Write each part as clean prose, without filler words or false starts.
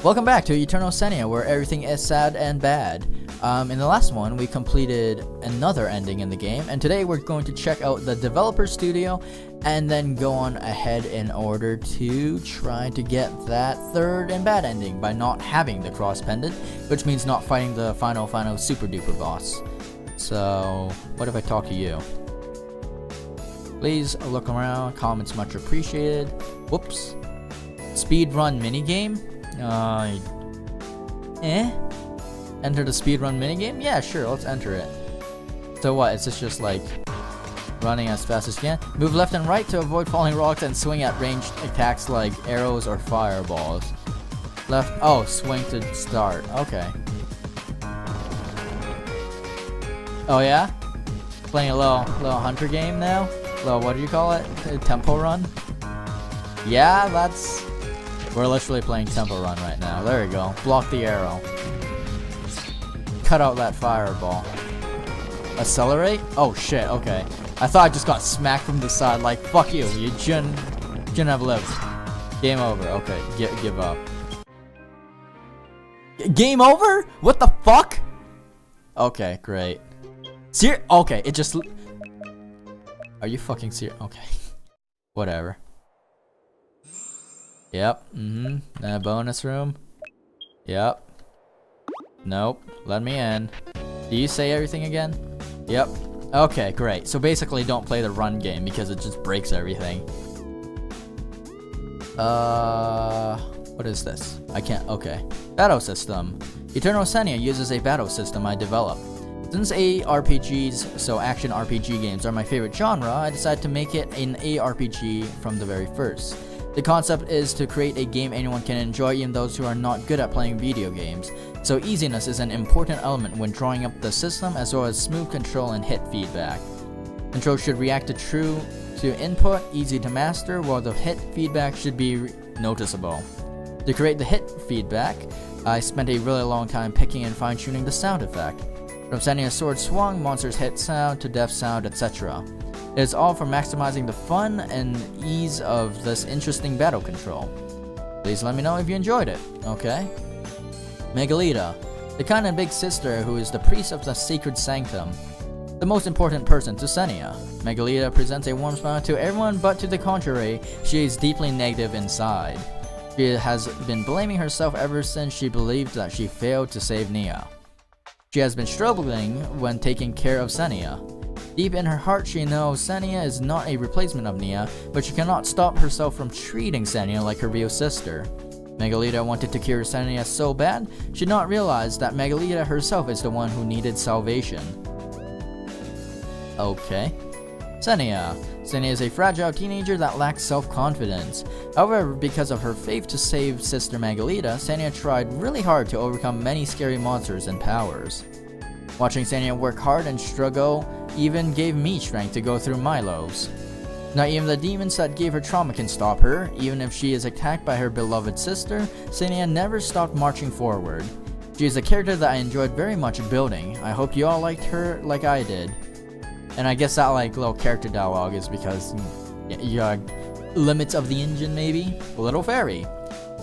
Welcome back to Eternal Senia, where everything is sad and bad. In the last one, we completed another ending in the game, and today we're going to check out the developer studio and then go on ahead in order to try to get that third and bad ending by not having the cross pendant, which means not fighting the final super duper boss. So, what if I talk to you? Please look around, comments much appreciated. Whoops. Speedrun minigame? Enter the speedrun minigame? Yeah, sure, let's enter it. So what, is this just like running as fast as you can? Move left and right to avoid falling rocks and swing at ranged attacks like arrows or fireballs. Left, oh, swing to start, okay. Oh yeah? Playing a little hunter game now? Little, what do you call it? Tempo run? Yeah, that's... We're literally playing Temple Run right now. There we go. Block the arrow. Cut out that fireball. Accelerate? Oh shit, okay. I thought I just got smacked from the side like, fuck you, you shouldn't have lived. Game over. Okay, give up. Game over? What the fuck? Okay, great. Okay, it just... Are you fucking serious? Okay. Whatever. Yep, bonus room. Yep. Nope, let me in. Do you say everything again? Yep. Okay, great. So basically don't play the run game because it just breaks everything. What is this? I can't, okay. Battle system. Eternal Senia uses a battle system I developed. Since ARPGs, so action RPG games, are my favorite genre, I decided to make it an ARPG from the very first. The concept is to create a game anyone can enjoy, even those who are not good at playing video games. So easiness is an important element when drawing up the system, as well as smooth control and hit feedback. Control should react to input, easy to master, while the hit feedback should be noticeable. To create the hit feedback, I spent a really long time picking and fine-tuning the sound effect. From sending a sword swung, monsters hit sound, to death sound, etc. It is all for maximizing the fun and ease of this interesting battle control. Please let me know if you enjoyed it, okay? 𝐒𝐿𝐿𝐴, the kind of big sister who is the priest of the sacred sanctum. The most important person to Senia. 𝐒𝐿𝐿𝐴 presents a warm smile to everyone, but to the contrary, she is deeply negative inside. She has been blaming herself ever since she believed that she failed to save Nia. She has been struggling when taking care of Senia. Deep in her heart, she knows Senia is not a replacement of Nia, but she cannot stop herself from treating Senia like her real sister. 𝐒𝐿𝐿𝐴 wanted to cure Senia so bad, she did not realize that 𝐒𝐿𝐴 herself is the one who needed salvation. Okay. Senia. Senia is a fragile teenager that lacks self-confidence. However, because of her faith to save sister 𝐒𝐿𝐴, Senia tried really hard to overcome many scary monsters and powers. Watching Senia work hard and struggle even gave me strength to go through my lows. Not even the demons that gave her trauma can stop her. Even if she is attacked by her beloved sister, Senia never stopped marching forward. She is a character that I enjoyed very much building. I hope you all liked her like I did. And I guess that like little character dialogue is because you got limits of the engine maybe? Little fairy.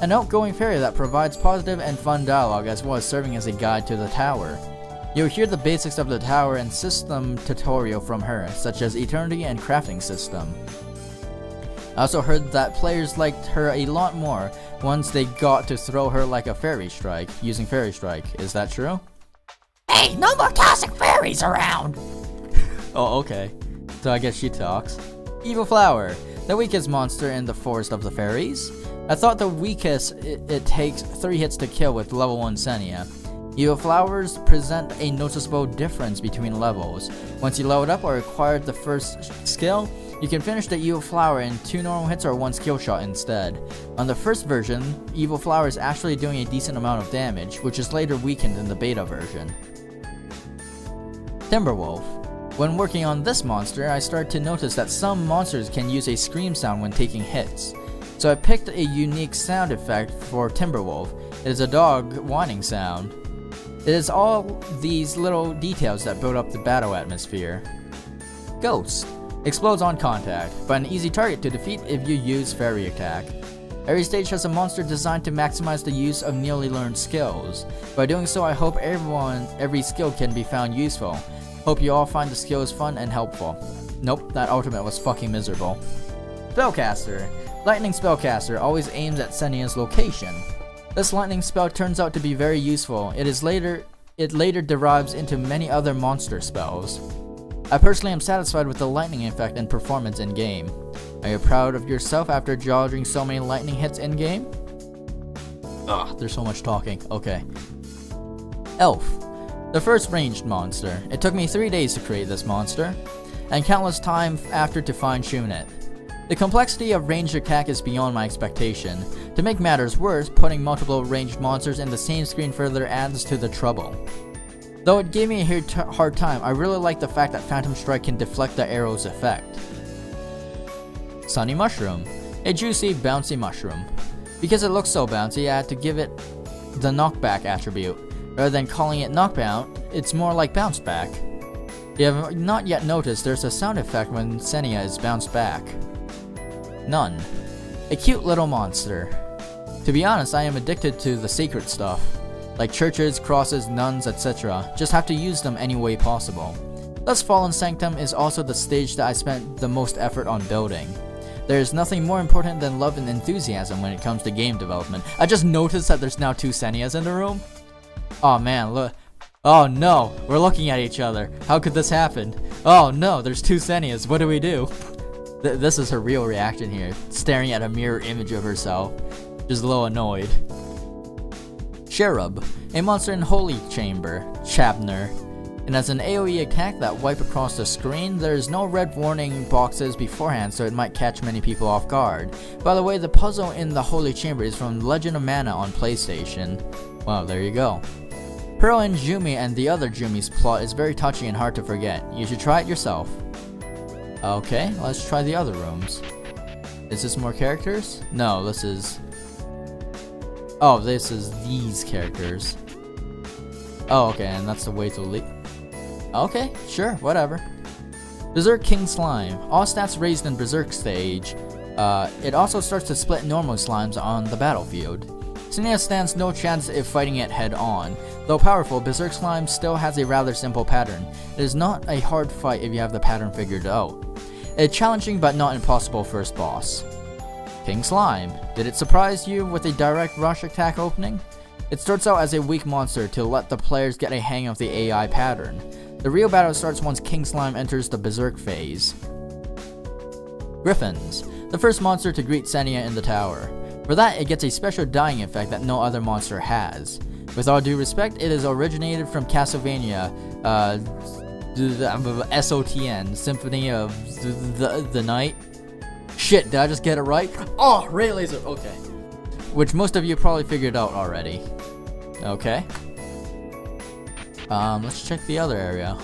An outgoing fairy that provides positive and fun dialogue as well as serving as a guide to the tower. You'll hear the basics of the tower and system tutorial from her, such as eternity and crafting system. I also heard that players liked her a lot more once they got to throw her like a fairy strike, using fairy strike. Is that true? Hey, no more tossing fairies around! Oh, okay. So I guess she talks. Evil Flower, the weakest monster in the Forest of the Fairies. I thought the weakest it takes 3 hits to kill with level 1 Senia. Evil Flowers present a noticeable difference between levels. Once you leveled up or acquired the first skill, you can finish the Evil Flower in 2 normal hits or 1 skill shot instead. On the first version, Evil Flower is actually doing a decent amount of damage, which is later weakened in the beta version. Timberwolf. When working on this monster, I started to notice that some monsters can use a scream sound when taking hits. So I picked a unique sound effect for Timberwolf. It is a dog whining sound. It is all these little details that build up the battle atmosphere. Ghost. Explodes on contact, but an easy target to defeat if you use fairy attack. Every stage has a monster designed to maximize the use of newly learned skills. By doing so, I hope every skill can be found useful. Hope you all find the skills fun and helpful. Nope, that ultimate was fucking miserable. Spellcaster. Lightning Spellcaster always aims at Senia's location. This lightning spell turns out to be very useful. It later derives into many other monster spells. I personally am satisfied with the lightning effect and performance in-game. Are you proud of yourself after dodging so many lightning hits in-game? Ugh, there's so much talking. Okay. Elf. The first ranged monster. It took me 3 days to create this monster, and countless time after to fine-tune it. The complexity of ranged attack is beyond my expectation. To make matters worse, putting multiple ranged monsters in the same screen further adds to the trouble. Though it gave me a hard time, I really like the fact that Phantom Strike can deflect the arrow's effect. Sunny Mushroom. A juicy, bouncy mushroom. Because it looks so bouncy, I had to give it the knockback attribute. Rather than calling it knockback, it's more like bounce back. If you have not yet noticed, there's a sound effect when Senia is bounced back. Nun. A cute little monster. To be honest, I am addicted to the secret stuff. Like churches, crosses, nuns, etc. Just have to use them any way possible. Thus Fallen Sanctum is also the stage that I spent the most effort on building. There is nothing more important than love and enthusiasm when it comes to game development. I just noticed that there's now 2 Senias in the room. Oh man, look. Oh no, we're looking at each other. How could this happen? Oh no, there's 2 Senias. What do we do? This is her real reaction here, staring at a mirror image of herself. Just a little annoyed. Cherub, a monster in Holy Chamber, Chapner. And as an AoE attack that wipe across the screen, there's no red warning boxes beforehand, so it might catch many people off guard. By the way, the puzzle in the Holy Chamber is from Legend of Mana on PlayStation. Wow, there you go. Pearl and Jumi and the other Jumi's plot is very touchy and hard to forget. You should try it yourself. Okay, let's try the other rooms. Is this more characters? No, this is... Oh, this is these characters. Oh, okay, and that's the way to leave. Okay, sure, whatever. Berserk King Slime. All stats raised in Berserk stage. It also starts to split normal slimes on the battlefield. Senia stands no chance if fighting it head on. Though powerful, Berserk Slime still has a rather simple pattern. It is not a hard fight if you have the pattern figured out. A challenging but not impossible first boss. King Slime. Did it surprise you with a direct rush attack opening? It starts out as a weak monster to let the players get a hang of the AI pattern. The real battle starts once King Slime enters the Berserk phase. Griffins. The first monster to greet Senia in the tower. For that, it gets a special dying effect that no other monster has. With all due respect, it is originated from Castlevania, SOTN, Symphony of the Night. Shit, did I just get it right? Oh, Raylazor, okay. Which most of you probably figured out already. Okay. Let's check the other area.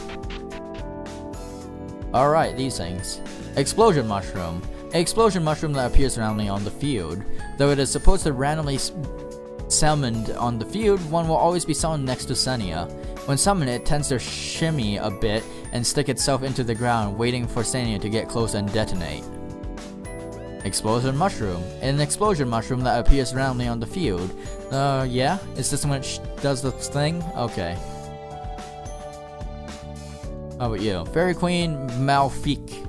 Alright, these things. Explosion Mushroom. An explosion mushroom that appears randomly on the field. Though it is supposed to randomly summoned on the field, one will always be summoned next to Senia. When summoned, it tends to shimmy a bit and stick itself into the ground, waiting for Senia to get close and detonate. Explosion Mushroom. An explosion mushroom that appears randomly on the field. Yeah? Is this when it does the thing? Okay. How about you? Fairy Queen Malfique.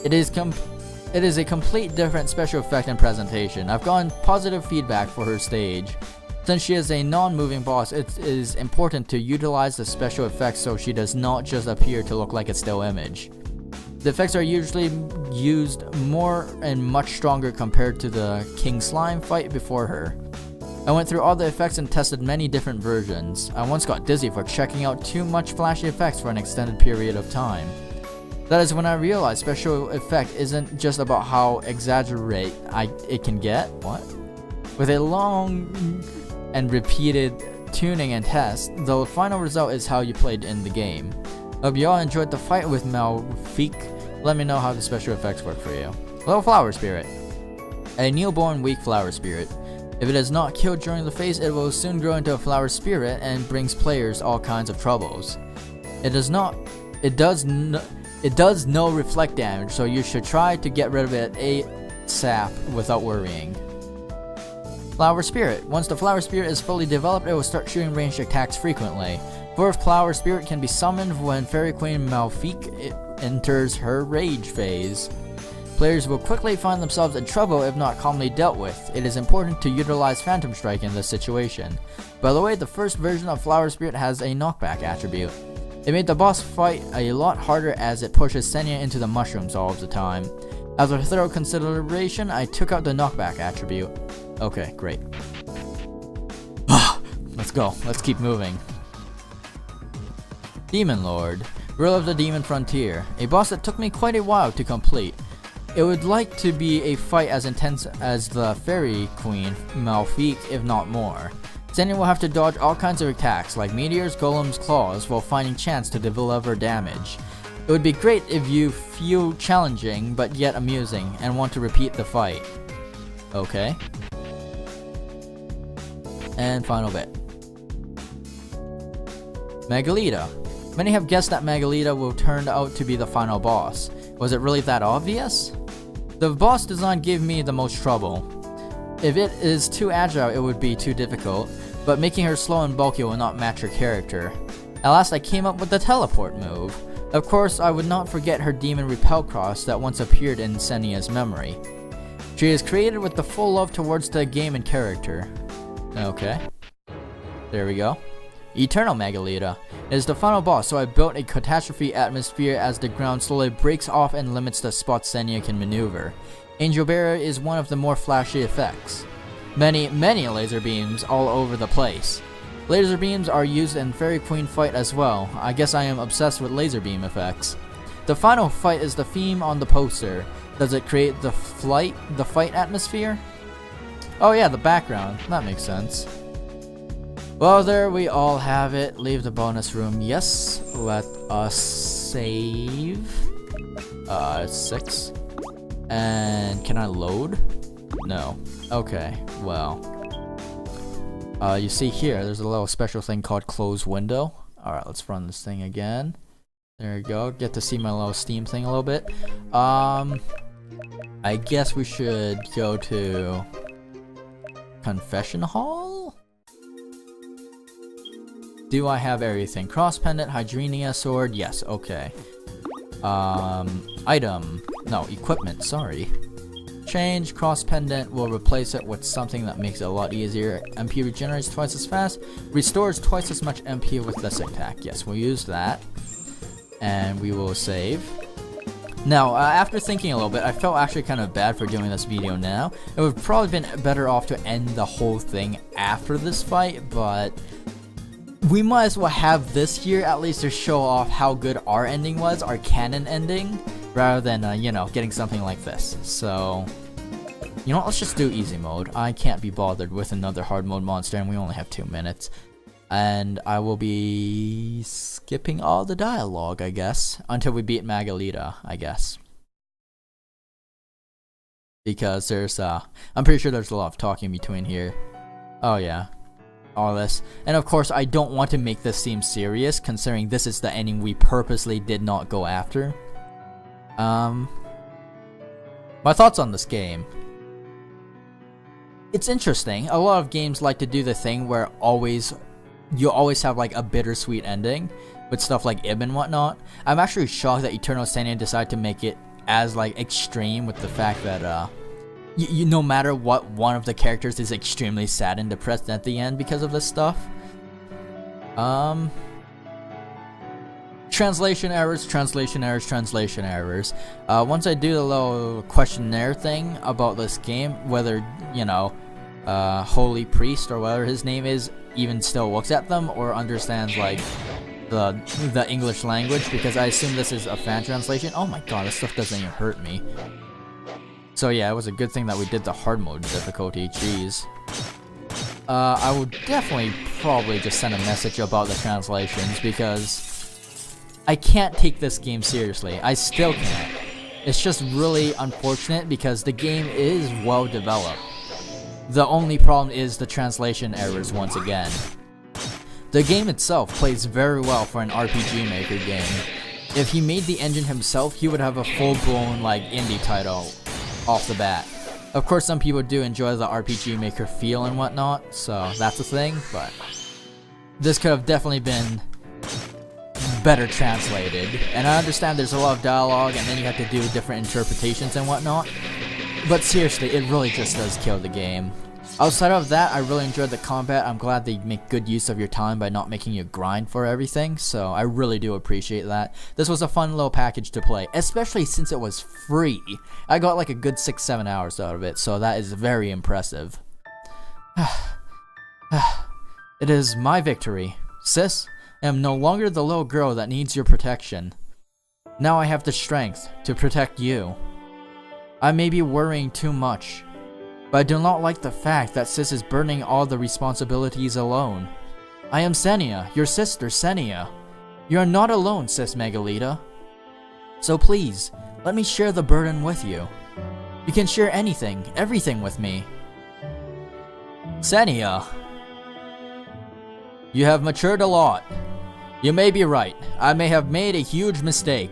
It is a complete different special effect and presentation. I've gotten positive feedback for her stage. Since she is a non-moving boss, it is important to utilize the special effects so she does not just appear to look like a still image. The effects are usually used more and much stronger compared to the King Slime fight before her. I went through all the effects and tested many different versions. I once got dizzy for checking out too much flashy effects for an extended period of time. That is when I realized special effect isn't just about how exaggerate it can get. What? With a long and repeated tuning and test, the final result is how you played in the game. Hope you all enjoyed the fight with Malfique. Let me know how the special effects work for you. Little Flower Spirit. A newborn weak flower spirit. If it is not killed during the phase, it will soon grow into a flower spirit and brings players all kinds of troubles. It does no reflect damage, so you should try to get rid of it ASAP without worrying. Flower Spirit. Once the Flower Spirit is fully developed, it will start shooting ranged attacks frequently. Fourth Flower Spirit can be summoned when Fairy Queen 𝐒𝐿𝐵 enters her rage phase. Players will quickly find themselves in trouble if not calmly dealt with. It is important to utilize Phantom Strike in this situation. By the way, the first version of Flower Spirit has a knockback attribute. It made the boss fight a lot harder as it pushes Senia into the mushrooms all of the time. After thorough consideration, I took out the knockback attribute. Okay, great. Let's go. Let's keep moving. Demon Lord. Rule of the Demon Frontier. A boss that took me quite a while to complete. It would like to be a fight as intense as the Fairy Queen 𝐒𝐿𝐵, if not more. Senia will have to dodge all kinds of attacks like meteors, golems, claws while finding chance to deliver damage. It would be great if you feel challenging but yet amusing and want to repeat the fight. Okay. And final bit. 𝐒𝐿𝐵. Many have guessed that 𝐒𝐿𝐵 will turn out to be the final boss. Was it really that obvious? The boss design gave me the most trouble. If it is too agile, it would be too difficult, but making her slow and bulky will not match her character. At last I came up with the teleport move. Of course, I would not forget her demon repel cross that once appeared in Senia's memory. She is created with the full love towards the game and character. Okay. There we go. Eternal 𝐒𝐿𝐵. It is the final boss, so I built a catastrophe atmosphere as the ground slowly breaks off and limits the spots Senia can maneuver. Angel Bearer is one of the more flashy effects. Many laser beams all over the place. Laser beams are used in Fairy Queen fight as well. I guess I am obsessed with laser beam effects. The final fight is the theme on the poster. Does it create the fight atmosphere? Oh yeah, the background. That makes sense. Well, there we all have it. Leave the bonus room. Yes. Let us save. 6. And can I load? No. Okay, well. You see here, there's a little special thing called close window. Alright, let's run this thing again. There we go. Get to see my little Steam thing a little bit. I guess we should go to Confession Hall? Do I have everything? Cross pendant, Hydrenia sword, yes, okay. Item, no, equipment, sorry. Change, cross pendant will replace it with something that makes it a lot easier. MP regenerates twice as fast, restores twice as much MP with this attack. Yes, we'll use that. And we will save. Now, after thinking a little bit, I felt actually kind of bad for doing this video now. It would have probably been better off to end the whole thing after this fight, but we might as well have this here at least to show off how good our ending was, our canon ending, rather than, you know, getting something like this. So, you know what, let's just do easy mode. I can't be bothered with another hard mode monster, and we only have 2 minutes. And I will be skipping all the dialogue, I guess, until we beat 𝐒𝐿𝐵, I guess. Because there's, I'm pretty sure there's a lot of talking between here. Oh yeah. All this. And of course, I don't want to make this seem serious, considering this is the ending we purposely did not go after. My thoughts on this game. It's interesting. A lot of games like to do the thing where you always have like a bittersweet ending with stuff like 𝐒𝐵 and whatnot. I'm actually shocked that Eternal Senia decided to make it as like extreme with the fact that no matter what, one of the characters is extremely sad and depressed at the end because of this stuff. Translation errors, translation errors, translation errors. Once I do the little questionnaire thing about this game, whether, you know, Holy Priest or whatever his name is even still looks at them or understands like the English language, because I assume this is a fan translation. Oh my god, this stuff doesn't even hurt me. So yeah, it was a good thing that we did the hard mode difficulty, jeez. I would definitely probably just send a message about the translations, because I can't take this game seriously. I still can't. It's just really unfortunate because the game is well developed. The only problem is the translation errors once again. The game itself plays very well for an RPG Maker game. If he made the engine himself, he would have a full-blown like indie title off the bat. Of course, some people do enjoy the RPG Maker feel and whatnot, so that's a thing, but this could have definitely been better translated. And I understand there's a lot of dialogue and then you have to do different interpretations and whatnot, but seriously, it really just does kill the game. Outside of that, I really enjoyed the combat. I'm glad they make good use of your time by not making you grind for everything, so I really do appreciate that. This was a fun little package to play, especially since it was free. I got like a good 6-7 hours out of it, so that is very impressive. It is my victory. Sis, I am no longer the little girl that needs your protection. Now I have the strength to protect you. I may be worrying too much, but I do not like the fact that Sis is burdening all the responsibilities alone. I am Senia, your sister Senia. You are not alone, Sis Magolita. So please, let me share the burden with you. You can share anything, everything with me. Senia, you have matured a lot. You may be right, I may have made a huge mistake.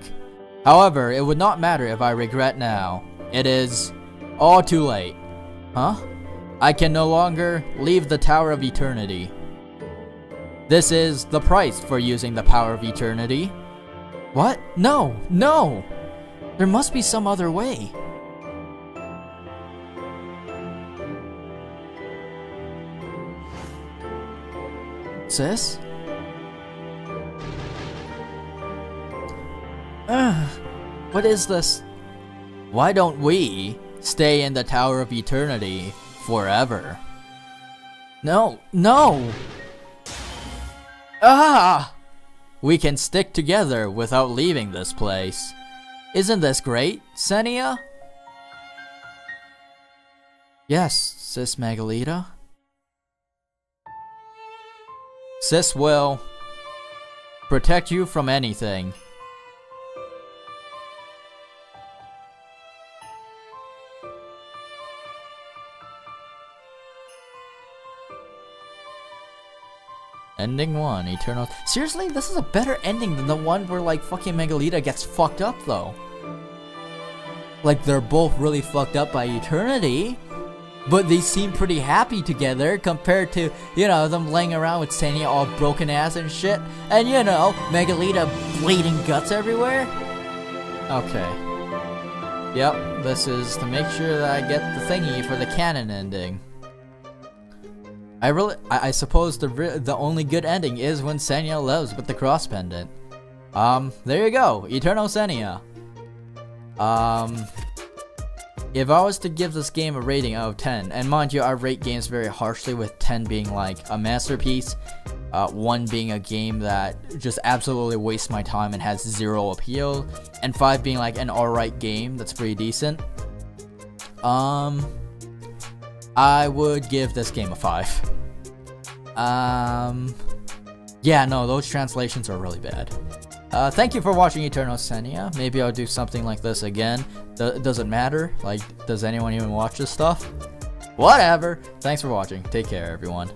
However, it would not matter if I regret now. It is all too late. Huh? I can no longer leave the Tower of Eternity. This is the price for using the power of eternity. What? No! No! There must be some other way. Sis? What is this? Why don't we stay in the Tower of Eternity forever? No, no! We can stick together without leaving this place. Isn't this great, Senia? Yes, Sis Magolita. Sis will protect you from anything. Ending 1, Eternal... Seriously? This is a better ending than the one where, like, fucking Magolita gets fucked up, though. Like, they're both really fucked up by eternity, but they seem pretty happy together compared to, you know, them laying around with Senia all broken ass and shit, and, you know, Magolita bleeding guts everywhere. Okay. Yep, this is to make sure that I get the thingy for the canon ending. I suppose the only good ending is when Senia lives with the cross pendant. There you go, Eternal Senia. If I was to give this game a rating out of 10, and mind you, I rate games very harshly, with 10 being like a masterpiece, 1 being a game that just absolutely wastes my time and has 0 appeal, and 5 being like an alright game that's pretty decent, I would give this game a 5. Yeah, no, those translations are really bad. Thank you for watching Eternal Senia. Maybe I'll do something like this again. Does it matter? Like, does anyone even watch this stuff? Whatever. Thanks for watching. Take care, everyone.